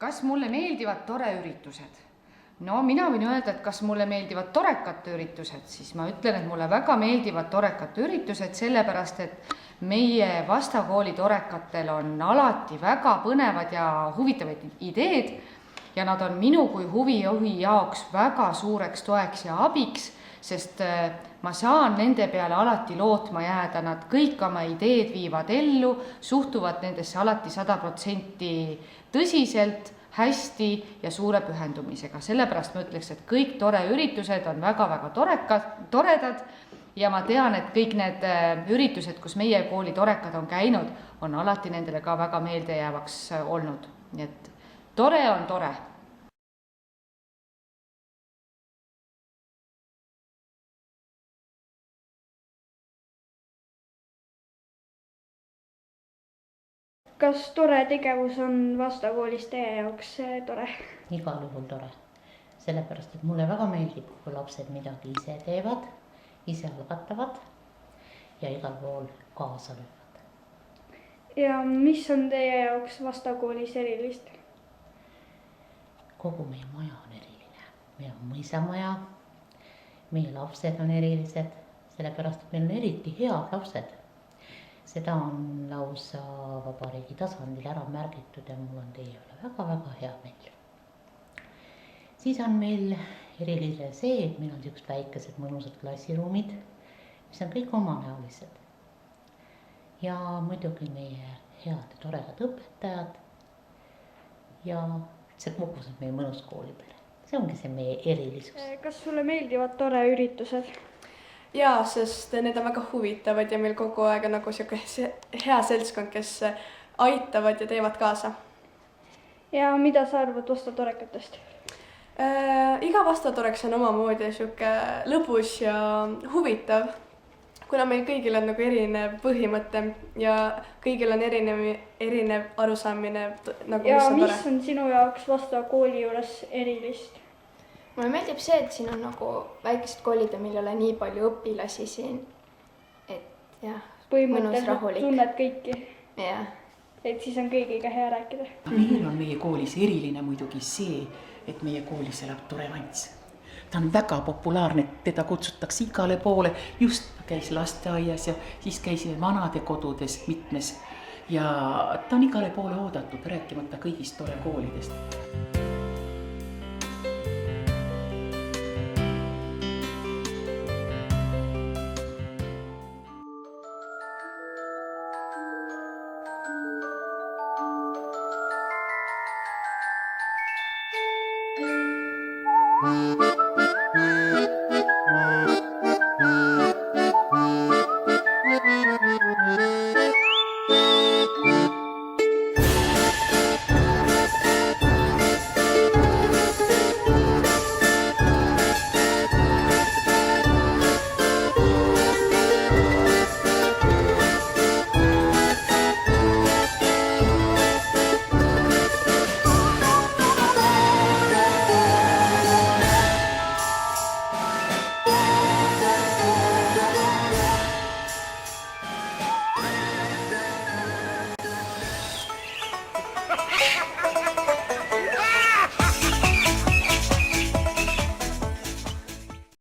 Kas mulle meeldivad toreüritused? No mina võin öelda, et kas mulle meeldivad torekate üritused, siis ma ütlen, et mulle väga meeldivad torekate üritused, sellepärast et meie vastakooli torekatel on alati väga põnevad ja huvitavad ideed ja nad on minu kui huvijuhi jaoks väga suureks toeks ja abiks, sest ma saan nende peale alati lootma jääda, nad kõik oma ideed viivad ellu, suhtuvad nendesse alati 100% tõsiselt, hästi ja suure pühendumisega. Sellepärast ma ütleks, et kõik toreüritused on väga-väga toredad ja ma tean, et kõik need üritused, kus meie kooli torekad on käinud, on alati nendele ka väga meeldejäävaks olnud. Nii et tore on tore. Kas tore tegevus on vastakoolis teie jaoks tore? Igal juhul tore. Sellepärast, et mulle väga meeldib, kui lapsed midagi ise teevad, ise algatavad ja igal pool kaasa löövad. Ja mis on teie jaoks vastakoolis erilist? Kogu meie maja on eriline. Meil on mõisamaja, meie lapsed on erilised, sellepärast, et meil on eriti head lapsed. Seda on lausa vabariigi tasandil ära märgitud ja mul on teie üle väga-väga hea meel. Siis on meil eriline see, et meil on sellised väikesed mõnusad klassiruumid, mis on kõik omanäolised. Ja muidugi meie head ja toredad õpetajad ja see kogu see meie mõnus koolipere. See ongi see meie erilisus. Kas sulle meeldivad toreüritused? Jaa, sest need on väga huvitavad ja meil kogu aeg on nagu hea seltskond, kes aitavad ja teevad kaasa. Ja mida sa arvad vastatorekatest? Iga vastatoreks on omamoodi lõbus ja huvitav, kuna meil kõigil on nagu erinev põhimõte ja kõigil on erinev arusaamine, nagu ja mis on tore. Mis on sinu jaoks vastakooli juures erilist? Mulle meeldib see, et siin on nagu väikesed koolid ja meil ei ole nii palju õpilasi siin, et jah, mõnus rahulik. Tunned kõiki, ja. Et siis on kõigiga hea rääkida. Meil on meie koolis eriline muidugi see, et meie koolis elab tore Vants. Ta on väga populaarne, teda kutsutakse igale poole, just käis lasteaias ja siis käisime vanade kodudes mitmes ja ta on igale poole oodatud, rääkimata kõigist tore koolidest. Mm-hmm.